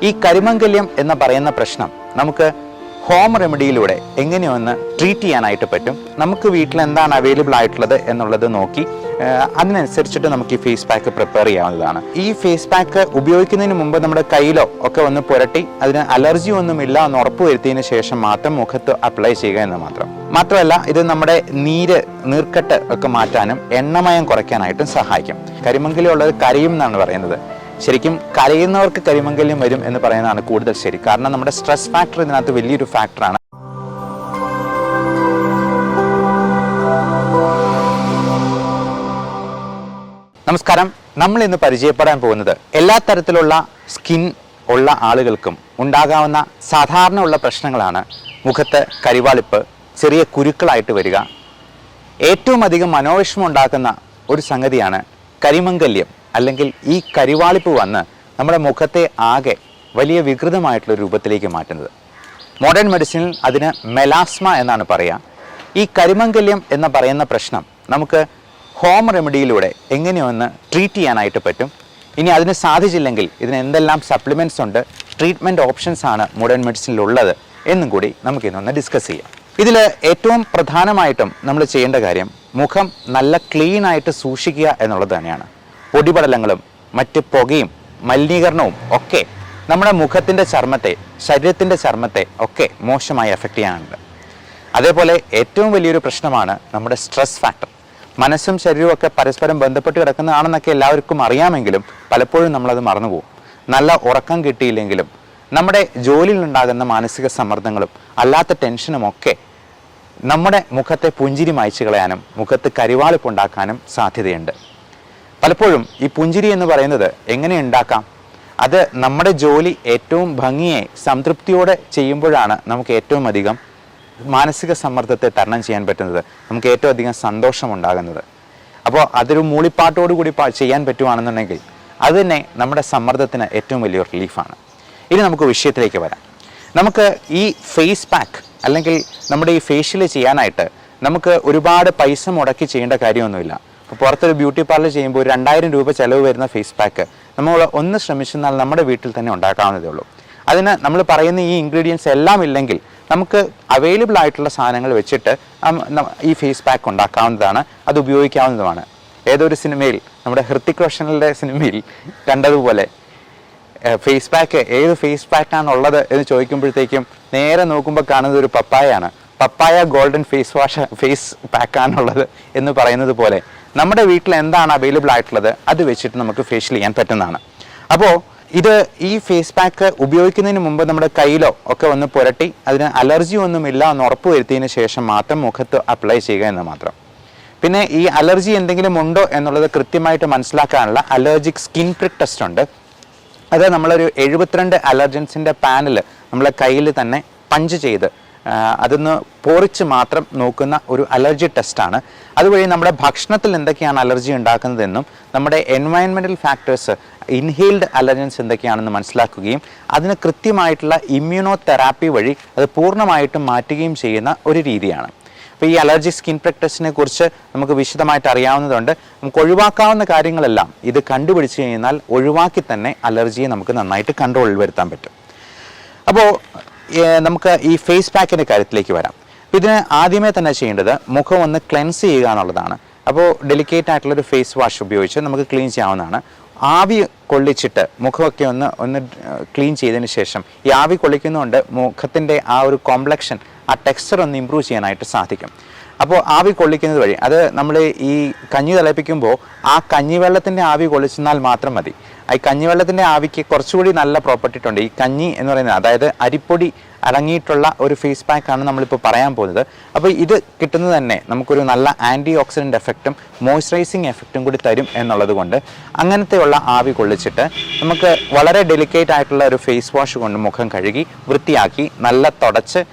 ഈ കരിമംഗല്യം എന്ന് പറയുന്ന പ്രശ്നം നമുക്ക് ഹോം റെമഡിയിലൂടെ എങ്ങനെയൊന്ന് ട്രീറ്റ് ചെയ്യാനായിട്ട് പറ്റും. നമുക്ക് വീട്ടിൽ എന്താണ് അവൈലബിൾ ആയിട്ടുള്ളത് എന്നുള്ളത് നോക്കി അതിനനുസരിച്ചിട്ട് നമുക്ക് ഈ ഫേസ് പാക്ക് പ്രിപ്പയർ ചെയ്യാവുന്നതാണ്. ഈ ഫേസ് പാക്ക് ഉപയോഗിക്കുന്നതിന് മുമ്പ് നമ്മുടെ കയ്യിലോ ഒക്കെ ഒന്ന് പുരട്ടി അതിന് അലർജി ഒന്നുമില്ല എന്ന് ഉറപ്പുവരുത്തിയതിനു ശേഷം മാത്രം മുഖത്ത് അപ്ലൈ ചെയ്യുക എന്ന് മാത്രമല്ല ഇത് നമ്മുടെ നീർക്കെട്ട് ഒക്കെ മാറ്റാനും എണ്ണമയം കുറയ്ക്കാനായിട്ടും സഹായിക്കും. കരിമംഗല്യം ഉള്ളത് കരയും എന്നാണ് പറയുന്നത്. ശരിക്കും കരയുന്നവർക്ക് കരിമംഗല്യം വരും എന്ന് പറയുന്നതാണ് കൂടുതൽ ശരി. കാരണം നമ്മുടെ സ്ട്രെസ് ഫാക്ടർ ഇതിനകത്ത് വലിയൊരു ഫാക്ടറാണ്. നമസ്കാരം. നമ്മൾ ഇന്ന് പരിചയപ്പെടാൻ പോകുന്നത് എല്ലാ തരത്തിലുള്ള സ്കിൻ ഉള്ള ആളുകൾക്കും ഉണ്ടാകാവുന്ന സാധാരണ ഉള്ള പ്രശ്നങ്ങളാണ്. മുഖത്ത് കരിവാളിപ്പ്, ചെറിയ കുരുക്കളായിട്ട് വരിക, ഏറ്റവും അധികം മനോവിഷമം ഉണ്ടാക്കുന്ന ഒരു സംഗതിയാണ് കരിമംഗല്യം അല്ലെങ്കിൽ ഈ കരിവാളിപ്പ് വന്ന് നമ്മുടെ മുഖത്തെ ആകെ വലിയ വികൃതമായിട്ടുള്ള രൂപത്തിലേക്ക് മാറ്റുന്നത്. മോഡേൺ മെഡിസിനിൽ അതിന് മെലാസ്മ എന്നാണ് പറയുക. ഈ കരിമംഗല്യം എന്ന് പറയുന്ന പ്രശ്നം നമുക്ക് ഹോം റെമഡിയിലൂടെ എങ്ങനെയൊന്ന് ട്രീറ്റ് ചെയ്യാനായിട്ട് പറ്റും. ഇനി അതിന് സാധിച്ചില്ലെങ്കിൽ ഇതിന് എന്തെല്ലാം സപ്ലിമെൻറ്റ്സ് ഉണ്ട്, ട്രീറ്റ്മെൻറ്റ് ഓപ്ഷൻസ് ആണ് മോഡേൺ മെഡിസിനിലുള്ളത് എന്നും കൂടി നമുക്കിന്നൊന്ന് ഡിസ്കസ് ചെയ്യാം. ഇതിൽ ഏറ്റവും പ്രധാനമായിട്ടും നമ്മൾ ചെയ്യേണ്ട കാര്യം മുഖം നല്ല ക്ലീൻ ആയിട്ട് സൂക്ഷിക്കുക എന്നുള്ളത് തന്നെയാണ്. പൊടിപടലങ്ങളും മറ്റ് പുകയും മലിനീകരണവും ഒക്കെ നമ്മുടെ മുഖത്തിൻ്റെ ചർമ്മത്തെ, ശരീരത്തിൻ്റെ ചർമ്മത്തെ ഒക്കെ മോശമായി എഫക്റ്റ് ചെയ്യാനുണ്ട്. അതേപോലെ ഏറ്റവും വലിയൊരു പ്രശ്നമാണ് നമ്മുടെ സ്ട്രെസ് ഫാക്ടർ. മനസ്സും ശരീരവും ഒക്കെ പരസ്പരം ബന്ധപ്പെട്ട് കിടക്കുന്നതാണെന്നൊക്കെ എല്ലാവർക്കും അറിയാമെങ്കിലും പലപ്പോഴും നമ്മളത് മറന്നുപോകും. നല്ല ഉറക്കം കിട്ടിയില്ലെങ്കിലും നമ്മുടെ ജോലിയിലുണ്ടാകുന്ന മാനസിക സമ്മർദ്ദങ്ങളും അല്ലാത്ത ടെൻഷനും ഒക്കെ നമ്മുടെ മുഖത്തെ പുഞ്ചിരി മായ്ച്ചു കളയാനും മുഖത്ത് കരിവാളിപ്പുണ്ടാക്കാനും സാധ്യതയുണ്ട്. പലപ്പോഴും ഈ പുഞ്ചിരി എന്ന് പറയുന്നത് എങ്ങനെ ഉണ്ടാക്കാം? അത് നമ്മുടെ ജോലി ഏറ്റവും ഭംഗിയെ സംതൃപ്തിയോടെ ചെയ്യുമ്പോഴാണ് നമുക്ക് ഏറ്റവും അധികം മാനസിക സമ്മർദ്ദത്തെ തരണം ചെയ്യാൻ പറ്റുന്നത്, നമുക്ക് ഏറ്റവും അധികം സന്തോഷമുണ്ടാകുന്നത്. അപ്പോൾ അതൊരു മൂളിപ്പാട്ടോടുകൂടി ചെയ്യാൻ പറ്റുവാണെന്നുണ്ടെങ്കിൽ അത് തന്നെ നമ്മുടെ സമ്മർദ്ദത്തിന് ഏറ്റവും വലിയൊരു റിലീഫാണ്. ഇനി നമുക്ക് വിഷയത്തിലേക്ക് വരാം. നമുക്ക് ഈ ഫേസ് പാക്ക് അല്ലെങ്കിൽ നമ്മുടെ ഈ ഫേഷ്യൽ ചെയ്യാനായിട്ട് നമുക്ക് ഒരുപാട് പൈസ മുടക്കി ചെയ്യേണ്ട കാര്യമൊന്നുമില്ല. ഇപ്പോൾ പുറത്തൊരു ബ്യൂട്ടി പാർലർ ചെയ്യുമ്പോൾ 2000 രൂപ ചിലവ് വരുന്ന ഫേസ് പാക്ക് നമ്മൾ ഒന്ന് ശ്രമിച്ചെന്നാൽ നമ്മുടെ വീട്ടിൽ തന്നെ ഉണ്ടാക്കാവുന്നതേ ഉള്ളൂ. അതിന് നമ്മൾ പറയുന്ന ഈ ഇൻഗ്രീഡിയൻസ് എല്ലാം ഇല്ലെങ്കിൽ നമുക്ക് അവൈലബിൾ ആയിട്ടുള്ള സാധനങ്ങൾ വെച്ചിട്ട് ഈ ഫേസ് പാക്ക് ഉണ്ടാക്കാവുന്നതാണ്, അത് ഉപയോഗിക്കാവുന്നതുമാണ്. ഏതൊരു സിനിമയിൽ, നമ്മുടെ ഹൃത്തിക് റോഷനിലെ സിനിമയിൽ കണ്ടതുപോലെ ഫേസ് പാക്ക്, ഏത് ഫേസ് പാക്കാണുള്ളത് എന്ന് ചോദിക്കുമ്പോഴത്തേക്കും നേരെ നോക്കുമ്പോൾ കാണുന്നത് ഒരു പപ്പായാണ്. പപ്പായ ഗോൾഡൻ ഫേസ് പാക്കാണുള്ളത് എന്ന് പറയുന്നത് പോലെ നമ്മുടെ വീട്ടിൽ എന്താണ് അവൈലബിൾ ആയിട്ടുള്ളത് അത് വെച്ചിട്ട് നമുക്ക് ഫേഷ്യൽ ചെയ്യാൻ പറ്റുന്നതാണ്. അപ്പോൾ ഈ ഫേസ് പാക്ക് ഉപയോഗിക്കുന്നതിന് മുമ്പ് നമ്മുടെ കയ്യിലോ ഒക്കെ ഒന്ന് പുരട്ടി അതിന് അലർജി ഒന്നുമില്ല എന്ന് ഉറപ്പുവരുത്തിയതിന് ശേഷം മാത്രം മുഖത്ത് അപ്ലൈ ചെയ്യുക എന്ന് മാത്രം. പിന്നെ ഈ അലർജി എന്തെങ്കിലും ഉണ്ടോ എന്നുള്ളത് കൃത്യമായിട്ട് മനസ്സിലാക്കാനുള്ള അലർജിക് സ്കിൻ പ്രിക് ടെസ്റ്റ് ഉണ്ട്. അത് നമ്മളൊരു 72 അലർജൻസിൻ്റെ പാനൽ നമ്മളെ കയ്യിൽ തന്നെ പഞ്ച് ചെയ്ത് അതൊന്ന് പോറിച്ച് മാത്രം നോക്കുന്ന ഒരു അലർജി ടെസ്റ്റാണ്. അതുവഴി നമ്മുടെ ഭക്ഷണത്തിൽ എന്തൊക്കെയാണ് അലർജി ഉണ്ടാക്കുന്നതെന്നും നമ്മുടെ എൻവയൺമെൻറ്റൽ ഫാക്ടേഴ്സ്, ഇൻഹെയിൽഡ് അലർജൻസ് എന്തൊക്കെയാണെന്ന് മനസ്സിലാക്കുകയും അതിന് കൃത്യമായിട്ടുള്ള ഇമ്മ്യൂണോ തെറാപ്പി വഴി അത് പൂർണ്ണമായിട്ടും മാറ്റുകയും ചെയ്യുന്ന ഒരു രീതിയാണ്. അപ്പോൾ ഈ അലർജി സ്കിൻ പ്രിക് ടെസ്റ്റിനെ കുറിച്ച് നമുക്ക് വിശദമായിട്ട് അറിയാവുന്നതുകൊണ്ട് നമുക്ക് ഒഴിവാക്കാവുന്ന കാര്യങ്ങളെല്ലാം ഇത് കണ്ടുപിടിച്ച് കഴിഞ്ഞാൽ ഒഴിവാക്കി തന്നെ അലർജിയെ നമുക്ക് നന്നായിട്ട് കൺട്രോളിൽ വരുത്താൻ പറ്റും. അപ്പോൾ നമുക്ക് ഈ ഫേസ് പാക്കിൻ്റെ കാര്യത്തിലേക്ക് വരാം. ഇതിന് ആദ്യമേ തന്നെ ചെയ്യേണ്ടത് മുഖം ഒന്ന് ക്ലെൻസ് ചെയ്യുക എന്നുള്ളതാണ്. അപ്പോൾ ഡെലിക്കേറ്റ് ആയിട്ടുള്ളൊരു ഫേസ് വാഷ് ഉപയോഗിച്ച് നമുക്ക് ക്ലീൻ ചെയ്യാവുന്നതാണ്. ആവി കൊള്ളിച്ചിട്ട് മുഖമൊക്കെ ഒന്ന് ക്ലീൻ ചെയ്തതിന് ശേഷം ഈ ആവി കൊള്ളിക്കുന്നതുകൊണ്ട് മുഖത്തിൻ്റെ ആ ഒരു കോംപ്ലക്ഷൻ, ആ ടെക്സ്ചർ ഒന്ന് ഇമ്പ്രൂവ് ചെയ്യാനായിട്ട് സാധിക്കും. അപ്പോൾ ആവി കൊള്ളിക്കുന്നത് വഴി അത് നമ്മൾ ഈ കഞ്ഞി തിളപ്പിക്കുമ്പോൾ ആ കഞ്ഞിവെള്ളത്തിൻ്റെ ആവി കൊള്ളിച്ചെന്നാൽ മാത്രം മതി. ഈ കഞ്ഞിവെള്ളത്തിൻ്റെ ആവിക്ക് കുറച്ചുകൂടി നല്ല പ്രോപ്പർട്ടി ഉണ്ട്. ഈ കഞ്ഞി എന്ന് പറയുന്നത്, അതായത് അരിപ്പൊടി അടങ്ങിയിട്ടുള്ള ഒരു ഫേസ് പാക്കാണ് നമ്മളിപ്പോൾ പറയാൻ പോകുന്നത്. അപ്പോൾ ഇത് കിട്ടുന്നത് തന്നെ നമുക്കൊരു നല്ല ആൻറ്റി ഓക്സിഡൻറ്റ് എഫക്റ്റും മോയ്സ്ചറൈസിങ് എഫക്റ്റും കൂടി തരും എന്നുള്ളത് കൊണ്ട് അങ്ങനത്തെയുള്ള ആവി കൊള്ളിച്ചിട്ട് നമുക്ക് വളരെ ഡെലിക്കേറ്റ് ആയിട്ടുള്ള ഒരു ഫേസ് വാഷ് കൊണ്ട് മുഖം കഴുകി വൃത്തിയാക്കി നല്ല തുടച്ച്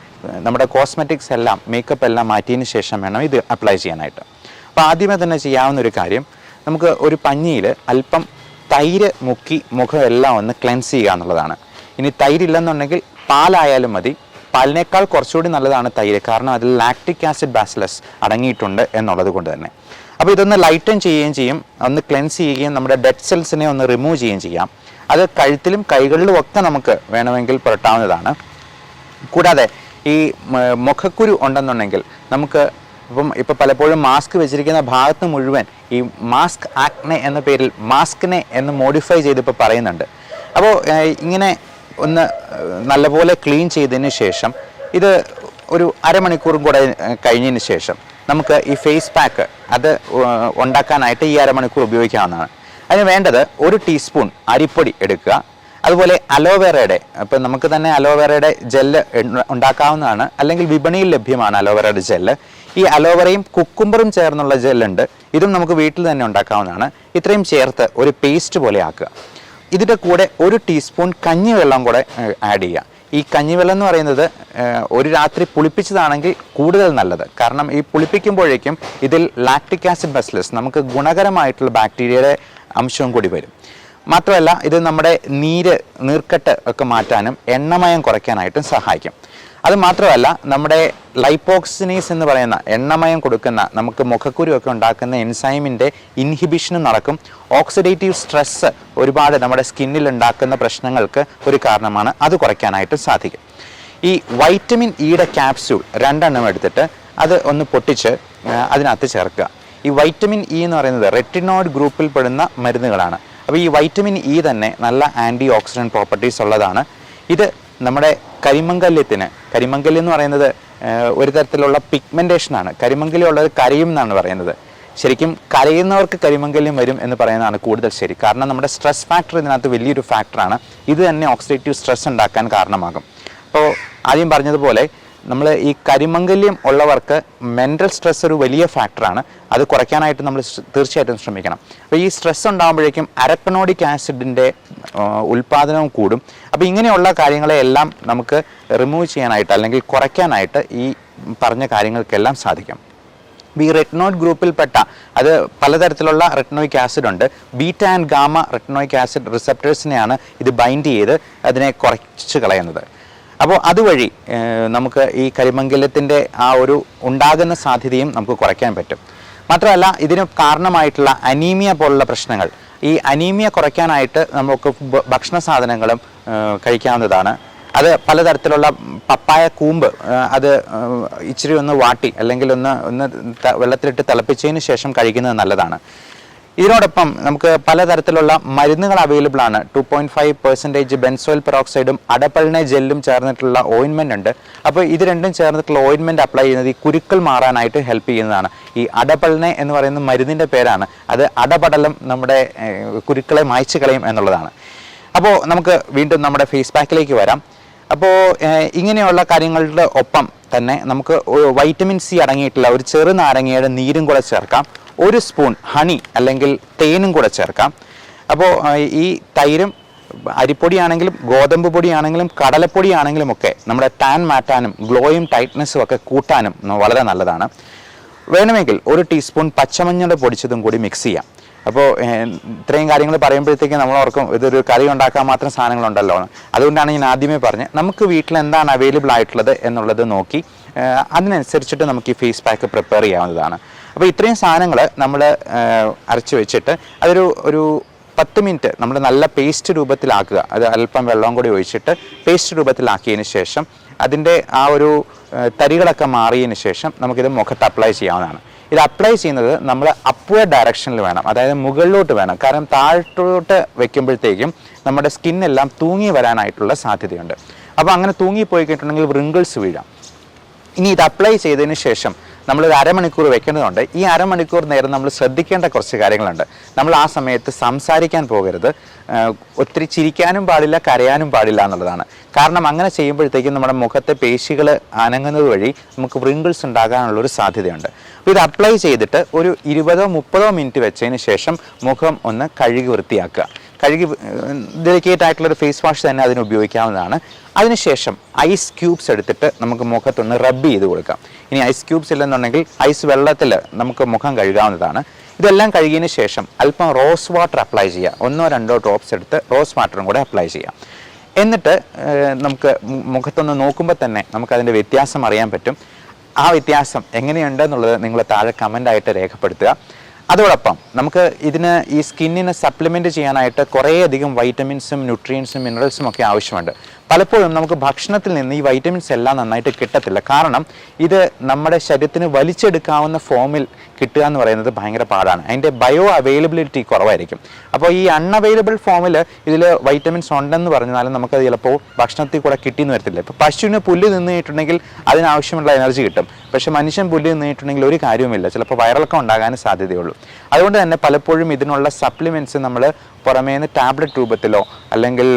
നമ്മുടെ കോസ്മെറ്റിക്സ് എല്ലാം, മേക്കപ്പ് എല്ലാം മാറ്റിയതിന് ശേഷം വേണം ഇത് അപ്ലൈ ചെയ്യാനായിട്ട്. അപ്പോൾ ആദ്യമേ തന്നെ ചെയ്യാവുന്ന ഒരു കാര്യം, നമുക്ക് ഒരു പഞ്ഞിയിൽ അല്പം തൈര് മുക്കി മുഖം എല്ലാം ഒന്ന് ക്ലെൻസ് ചെയ്യുക എന്നുള്ളതാണ്. ഇനി തൈരില്ലെന്നുണ്ടെങ്കിൽ പാലായാലും മതി. പാലിനേക്കാൾ കുറച്ചുകൂടി നല്ലതാണ് തൈര്, കാരണം അതിൽ ലാക്റ്റിക് ആസിഡ് ബാസിലസ് അടങ്ങിയിട്ടുണ്ട് എന്നുള്ളത് കൊണ്ട് തന്നെ. അപ്പോൾ ഇതൊന്ന് ലൈറ്റൻ ചെയ്യുകയും ചെയ്യും, ഒന്ന് ക്ലെൻസ് ചെയ്യുകയും നമ്മുടെ ഡെഡ് സെൽസിനെ ഒന്ന് റിമൂവ് ചെയ്യുകയും ചെയ്യാം. അത് കഴുത്തിലും കൈകളിലും ഒക്കെ നമുക്ക് വേണമെങ്കിൽ പുരട്ടാവുന്നതാണ്. കൂടാതെ ഈ മുഖക്കുരു ഉണ്ടെന്നുണ്ടെങ്കിൽ നമുക്ക് ഇപ്പം പലപ്പോഴും മാസ്ക് വെച്ചിരിക്കുന്ന ഭാഗത്ത് മുഴുവൻ ഈ മാസ്ക് ആക്നെ എന്ന പേരിൽ മാസ്കിനെ എന്ന് മോഡിഫൈ ചെയ്തിപ്പോൾ പറയുന്നുണ്ട്. അപ്പോൾ ഇങ്ങനെ ഒന്ന് നല്ലപോലെ ക്ലീൻ ചെയ്തതിന് ശേഷം ഇത് ഒരു അരമണിക്കൂറും കൂടെ കഴിഞ്ഞതിന് ശേഷം നമുക്ക് ഈ ഫേസ് പാക്ക് അത് ഉണ്ടാക്കാനായിട്ട് ഈ അരമണിക്കൂർ ഉപയോഗിക്കാവുന്നതാണ്. അതിന് വേണ്ടത് 1 ടീസ്പൂൺ അരിപ്പൊടി എടുക്കുക. അതുപോലെ അലോവേറയുടെ ഇപ്പം നമുക്ക് തന്നെ അലോവേറയുടെ ജെല്ല് ഉണ്ടാക്കാവുന്നതാണ്, അല്ലെങ്കിൽ വിപണിയിൽ ലഭ്യമാണ് അലോവേറയുടെ ജെല്ല്. ഈ അലോവേറയും കുക്കുംബറും ചേർന്നുള്ള ജെല്ലുണ്ട്, ഇതും നമുക്ക് വീട്ടിൽ തന്നെ ഉണ്ടാക്കാവുന്നതാണ്. ഇത്രയും ചേർത്ത് ഒരു പേസ്റ്റ് പോലെ ആക്കുക. ഇതിൻ്റെ കൂടെ 1 ടീസ്പൂൺ കഞ്ഞിവെള്ളം കൂടെ ആഡ് ചെയ്യുക. ഈ കഞ്ഞിവെള്ളം എന്ന് പറയുന്നത് ഒരു രാത്രി പുളിപ്പിച്ചതാണെങ്കിൽ കൂടുതൽ നല്ലത്. കാരണം ഈ പുളിപ്പിക്കുമ്പോഴേക്കും ഇതിൽ ലാക്റ്റിക് ആസിഡ് ബസിലസ് നമുക്ക് ഗുണകരമായിട്ടുള്ള ബാക്ടീരിയയുടെ അംശവും കൂടി വരും. മാത്രമല്ല ഇത് നമ്മുടെ നീർക്കെട്ട് ഒക്കെ മാറ്റാനും എണ്ണമയം കുറയ്ക്കാനായിട്ടും സഹായിക്കും. അത് മാത്രമല്ല നമ്മുടെ ലൈപ്പോക്സിനീസ് എന്ന് പറയുന്ന എണ്ണമയം കൊടുക്കുന്ന നമുക്ക് മുഖക്കുരു ഒക്കെ ഉണ്ടാക്കുന്ന എൻസൈമിൻ്റെ ഇൻഹിബിഷനും നടക്കും. ഓക്സിഡേറ്റീവ് സ്ട്രെസ്സ് ഒരുപാട് നമ്മുടെ സ്കിന്നിൽ ഉണ്ടാക്കുന്ന പ്രശ്നങ്ങൾക്ക് ഒരു കാരണമാണ്, അത് കുറയ്ക്കാനായിട്ട് സാധിക്കും. ഈ വൈറ്റമിൻ ഇയുടെ ക്യാപ്സ്യൂൾ 2 എടുത്തിട്ട് അത് ഒന്ന് പൊട്ടിച്ച് അതിനകത്ത് ചേർക്കുക. ഈ വൈറ്റമിൻ ഇ എന്ന് പറയുന്നത് റെറ്റിനോയിഡ് ഗ്രൂപ്പിൽ പെടുന്ന മരുന്നുകളാണ്. അപ്പോൾ ഈ വൈറ്റമിൻ ഇ തന്നെ നല്ല ആൻറ്റി ഓക്സിഡൻറ്റ് പ്രോപ്പർട്ടീസ് ഉള്ളതാണ്. ഇത് നമ്മുടെ കരിമംഗല്യം എന്ന് പറയുന്നത് ഒരു തരത്തിലുള്ള പിഗ്മെൻറ്റേഷനാണ്. കരിമംഗല്യം ഉള്ളത് കരയും എന്നാണ് പറയുന്നത്. ശരിക്കും കരയുന്നവർക്ക് കരിമംഗല്യം വരും എന്ന് പറയുന്നതാണ് കൂടുതൽ ശരി. കാരണം നമ്മുടെ സ്ട്രെസ് ഫാക്ടർ ഇതിനകത്ത് വലിയൊരു ഫാക്ടറാണ്. ഇത് തന്നെ ഓക്സിഡേറ്റീവ് സ്ട്രെസ് ഉണ്ടാക്കാൻ കാരണമാകും. അപ്പോൾ ആദ്യം പറഞ്ഞതുപോലെ നമ്മൾ ഈ കരിമംഗല്യം ഉള്ളവർക്ക് മെൻ്റൽ സ്ട്രെസ് ഒരു വലിയ ഫാക്ടറാണ്. അത് കുറയ്ക്കാനായിട്ട് നമ്മൾ തീർച്ചയായിട്ടും ശ്രമിക്കണം. അപ്പോൾ ഈ സ്ട്രെസ് ഉണ്ടാകുമ്പോഴേക്കും അരപ്പനോഡിക് ആസിഡിൻ്റെ ഉൽപ്പാദനവും കൂടും. അപ്പോൾ ഇങ്ങനെയുള്ള കാര്യങ്ങളെല്ലാം നമുക്ക് റിമൂവ് ചെയ്യാനായിട്ട് അല്ലെങ്കിൽ കുറയ്ക്കാനായിട്ട് ഈ പറഞ്ഞ കാര്യങ്ങൾക്കെല്ലാം സാധിക്കും. ഈ റെറ്റിനോയിഡ് ഗ്രൂപ്പിൽപ്പെട്ട അത് പലതരത്തിലുള്ള റെറ്റിനോയിക് ആസിഡ് ഉണ്ട്. Beta and gamma retinoic acid റിസപ്റ്റേഴ്സിനെയാണ് ഇത് ബൈൻഡ് ചെയ്ത് അതിനെ കുറച്ച് കളയുന്നത്. അപ്പോൾ അതുവഴി നമുക്ക് ഈ കരിമംഗല്യത്തിൻ്റെ ആ ഒരു ഉണ്ടാകുന്ന സാധ്യതയും നമുക്ക് കുറയ്ക്കാൻ പറ്റും. മാത്രമല്ല ഇതിന് കാരണമായിട്ടുള്ള അനീമിയ പോലുള്ള പ്രശ്നങ്ങൾ, ഈ അനീമിയ കുറയ്ക്കാനായിട്ട് നമുക്ക് ഭക്ഷണ സാധനങ്ങളും കഴിക്കാവുന്നതാണ്. അത് പലതരത്തിലുള്ള പപ്പായ കൂമ്പ് അത് ഇച്ചിരി ഒന്ന് വാട്ടി അല്ലെങ്കിൽ ഒന്ന് വെള്ളത്തിലിട്ട് തിളപ്പിച്ചതിന് ശേഷം കഴിക്കുന്നത് നല്ലതാണ്. ഇതിനോടൊപ്പം നമുക്ക് പലതരത്തിലുള്ള മരുന്നുകൾ അവൈലബിൾ ആണ്. 2.5% ബെൻസോയിൽ പെറോക്സൈഡും അഡപ്പളിനെ ജെല്ലും ചേർന്നിട്ടുള്ള ഓയിൻമെൻ്റ് ഉണ്ട്. അപ്പോൾ ഇത് രണ്ടും ചേർന്നിട്ടുള്ള ഓയിൻമെൻറ്റ് അപ്ലൈ ചെയ്യുന്നത് ഈ കുരുക്കൾ മാറാനായിട്ട് ഹെൽപ്പ് ചെയ്യുന്നതാണ്. ഈ അഡപ്പളിനെ എന്ന് പറയുന്ന മരുന്നിൻ്റെ പേരാണ്. അത് അടപടലം നമ്മുടെ കുരുക്കളെ മായ്ച്ചു കളയും എന്നുള്ളതാണ്. അപ്പോൾ നമുക്ക് വീണ്ടും നമ്മുടെ ഫേസ് പാക്കിലേക്ക് വരാം. അപ്പോൾ ഇങ്ങനെയുള്ള കാര്യങ്ങളുടെ ഒപ്പം തന്നെ നമുക്ക് വൈറ്റമിൻ സി അടങ്ങിയിട്ടുള്ള ഒരു ചെറുനാരങ്ങയുടെ നീരും കൂടെ ചേർക്കാം. 1 സ്പൂൺ ഹണി അല്ലെങ്കിൽ തേനും കൂടെ ചേർക്കാം. അപ്പോൾ ഈ തൈരും അരിപ്പൊടിയാണെങ്കിലും ഗോതമ്പ് പൊടിയാണെങ്കിലും കടലപ്പൊടിയാണെങ്കിലും ഒക്കെ നമ്മുടെ ടാൻ മാറ്റാനും ഗ്ലോയും ടൈറ്റ്നസ്സും ഒക്കെ കൂട്ടാനും വളരെ നല്ലതാണ്. വേണമെങ്കിൽ 1 ടീസ്പൂൺ പച്ചമഞ്ഞൾ പൊടിച്ചതും കൂടി മിക്സ് ചെയ്യാം. അപ്പോൾ ഇത്രയും കാര്യങ്ങൾ പറയുമ്പോഴത്തേക്കും നമ്മൾ ഓർക്കും ഇതൊരു കറി ഉണ്ടാക്കാൻ മാത്രം സാധനങ്ങളുണ്ടല്ലോ. അതുകൊണ്ടാണ് ഞാൻ ആദ്യമേ പറഞ്ഞത് നമുക്ക് വീട്ടിൽ എന്താണ് അവൈലബിൾ ആയിട്ടുള്ളത് എന്നുള്ളത് നോക്കി അതിനനുസരിച്ചിട്ട് നമുക്ക് ഈ ഫേസ് പാക്ക് പ്രിപ്പയർ ചെയ്യാവുന്നതാണ്. അപ്പോൾ ഇത്രയും സാധനങ്ങൾ നമ്മൾ അരച്ച് വെച്ചിട്ട് ഒരു 10 മിനിറ്റ് നമ്മൾ നല്ല പേസ്റ്റ് രൂപത്തിലാക്കുക. അത് അല്പം വെള്ളം കൂടി ഒഴിച്ചിട്ട് പേസ്റ്റ് രൂപത്തിലാക്കിയതിന് ശേഷം അതിൻ്റെ ആ ഒരു തരികളൊക്കെ മാറിയതിന് ശേഷം നമുക്കിത് മുഖത്ത് അപ്ലൈ ചെയ്യാവുന്നതാണ്. ഇത് അപ്ലൈ ചെയ്യുന്നത് നമ്മൾ അപ്വേർഡ് ഡയറക്ഷനിൽ വേണം, അതായത് മുകളിലോട്ട് വേണം. കാരണം താഴോട്ട് വെക്കുമ്പോഴത്തേക്കും നമ്മുടെ സ്കിന്നെല്ലാം തൂങ്ങി വരാനായിട്ടുള്ള സാധ്യതയുണ്ട്. അപ്പോൾ അങ്ങനെ തൂങ്ങിപ്പോയി കഴിഞ്ഞിട്ടുണ്ടെങ്കിൽ റിങ്കിൾസ് വീഴാം. ഇനി ഇത് അപ്ലൈ ചെയ്തതിന് ശേഷം നമ്മളൊരു അരമണിക്കൂർ വെക്കേണ്ടതുണ്ട്. ഈ അരമണിക്കൂർ നേരം നമ്മൾ ശ്രദ്ധിക്കേണ്ട കുറച്ച് കാര്യങ്ങളുണ്ട്. നമ്മൾ ആ സമയത്ത് സംസാരിക്കാൻ പോകരുത്, ഒത്തിരി ചിരിക്കാനും പാടില്ല, കരയാനും പാടില്ല എന്നുള്ളതാണ്. കാരണം അങ്ങനെ ചെയ്യുമ്പോഴത്തേക്കും നമ്മുടെ മുഖത്തെ പേശികൾ അനങ്ങുന്നത് വഴി നമുക്ക് റിങ്കിൾസ് ഉണ്ടാകാനുള്ളൊരു സാധ്യതയുണ്ട്. അപ്പോൾ ഇത് അപ്ലൈ ചെയ്തിട്ട് ഒരു 20-30 മിനിറ്റ് വെച്ചതിന് ശേഷം മുഖം ഒന്ന് കഴുകി വൃത്തിയാക്കുക. ഡെലിക്കേറ്റ് ആയിട്ടുള്ളൊരു ഫേസ് വാഷ് തന്നെ അതിന് ഉപയോഗിക്കാവുന്നതാണ്. അതിനുശേഷം ഐസ് ക്യൂബ്സ് എടുത്തിട്ട് നമുക്ക് മുഖത്തൊന്ന് റബ്ബ് ചെയ്ത് കൊടുക്കാം. ഇനി ഐസ് ക്യൂബ്സ് ഇല്ലെന്നുണ്ടെങ്കിൽ ഐസ് വെള്ളത്തിൽ നമുക്ക് മുഖം കഴുകാവുന്നതാണ്. ഇതെല്ലാം കഴുകിയതിന് ശേഷം അല്പം റോസ് വാട്ടർ അപ്ലൈ ചെയ്യുക. 1-2 ഡ്രോപ്സ് എടുത്ത് റോസ് വാട്ടറും കൂടെ അപ്ലൈ ചെയ്യാം. എന്നിട്ട് നമുക്ക് മുഖത്തൊന്ന് നോക്കുമ്പോൾ തന്നെ നമുക്കതിൻ്റെ വ്യത്യാസം അറിയാൻ പറ്റും. ആ വ്യത്യാസം എങ്ങനെയുണ്ടെന്നുള്ളത് നിങ്ങൾ താഴെ കമൻ്റായിട്ട് രേഖപ്പെടുത്തുക. അതോടൊപ്പം നമുക്ക് ഇതിന് ഈ സ്കിന്നിന് സപ്ലിമെൻറ്റ് ചെയ്യാനായിട്ട് കുറേയധികം വൈറ്റമിൻസും ന്യൂട്രിയൻസും മിനറൽസും ഒക്കെ ആവശ്യമുണ്ട്. പലപ്പോഴും നമുക്ക് ഭക്ഷണത്തിൽ നിന്ന് ഈ വൈറ്റമിൻസ് എല്ലാം നന്നായിട്ട് കിട്ടത്തില്ല. കാരണം ഇത് നമ്മുടെ ശരീരത്തിന് വലിച്ചെടുക്കാവുന്ന ഫോമിൽ കിട്ടുക എന്ന് പറയുന്നത് ഭയങ്കര പാടാണ്. അതിൻ്റെ ബയോ അവൈലബിലിറ്റി കുറവായിരിക്കും. അപ്പോൾ ഈ അൺഅവൈലബിൾ ഫോമിൽ ഇതിൽ വൈറ്റമിൻസ് ഉണ്ടെന്ന് പറഞ്ഞാലും നമുക്കത് ചിലപ്പോൾ ഭക്ഷണത്തിൽ കൂടെ കിട്ടിയെന്ന് വരത്തില്ല. ഇപ്പോൾ പശുവിന് പുല്ല് തിന്നിട്ടുണ്ടെങ്കിൽ അതിനാവശ്യമുള്ള എനർജി കിട്ടും. പക്ഷേ മനുഷ്യൻ പുല്ല് തിന്നിട്ടുണ്ടെങ്കിൽ ഒരു കാര്യവുമില്ല, ചിലപ്പോൾ വയറിളക്കം ഉണ്ടാകാനും സാധ്യതയുള്ളൂ. അതുകൊണ്ട് തന്നെ പലപ്പോഴും ഇതിനുള്ള സപ്ലിമെൻറ്റ്സ് നമ്മൾ പുറമേന്ന് ടാബ്ലറ്റ് രൂപത്തിലോ അല്ലെങ്കിൽ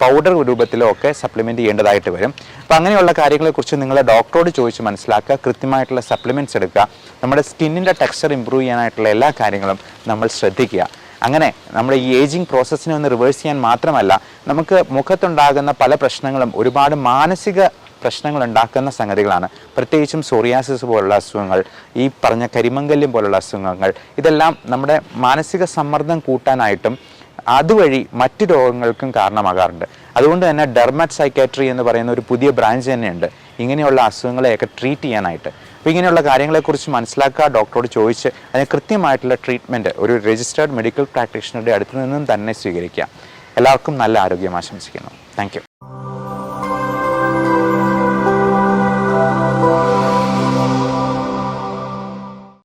പൗഡർ രൂപത്തിലോ ഒക്കെ സപ്ലിമെൻറ്റ് ചെയ്യേണ്ടതായിട്ട് വരും. അപ്പോൾ അങ്ങനെയുള്ള കാര്യങ്ങളെക്കുറിച്ച് നിങ്ങൾ ഡോക്ടറോട് ചോദിച്ച് മനസ്സിലാക്കുക, കൃത്യമായിട്ടുള്ള സപ്ലിമെൻറ്റ്സ് എടുക്കുക, നമ്മുടെ സ്കിന്നിൻ്റെ ടെക്സ്ചർ ഇമ്പ്രൂവ് ചെയ്യാനായിട്ടുള്ള എല്ലാ കാര്യങ്ങളും നമ്മൾ ശ്രദ്ധിക്കുക. അങ്ങനെ നമ്മുടെ ഈ ഏജിങ് പ്രോസസ്സിനെ ഒന്ന് റിവേഴ്സ് ചെയ്യാൻ മാത്രമല്ല, നമുക്ക് മുഖത്തുണ്ടാകുന്ന പല പ്രശ്നങ്ങളും ഒരുപാട് മാനസിക പ്രശ്നങ്ങൾ ഉണ്ടാക്കുന്ന സംഗതികളാണ്. പ്രത്യേകിച്ചും സോറിയാസിസ് പോലുള്ള അസുഖങ്ങൾ, ഈ പറഞ്ഞ കരിമംഗല്യം പോലുള്ള അസുഖങ്ങൾ, ഇതെല്ലാം നമ്മുടെ മാനസിക സമ്മർദ്ദം കൂട്ടാനായിട്ടും അതുവഴി മറ്റു രോഗങ്ങൾക്കും കാരണമാകാറുണ്ട്. അതുകൊണ്ട് തന്നെ ഡെർമറ്റ് സൈക്കാട്രി എന്ന് പറയുന്ന ഒരു പുതിയ ബ്രാഞ്ച് തന്നെയുണ്ട് ഇങ്ങനെയുള്ള അസുഖങ്ങളെയൊക്കെ ട്രീറ്റ് ചെയ്യാനായിട്ട്. അപ്പോൾ ഇങ്ങനെയുള്ള കാര്യങ്ങളെക്കുറിച്ച് മനസ്സിലാക്കുക, ഡോക്ടറോട് ചോദിച്ച് അതിന് കൃത്യമായിട്ടുള്ള ട്രീറ്റ്മെൻറ്റ് ഒരു രജിസ്റ്റേർഡ് മെഡിക്കൽ പ്രാക്ടീഷണറുടെ അടുത്ത് നിന്നും തന്നെ സ്വീകരിക്കുക. എല്ലാവർക്കും നല്ല ആരോഗ്യം ആശംസിക്കുന്നു. Thank you.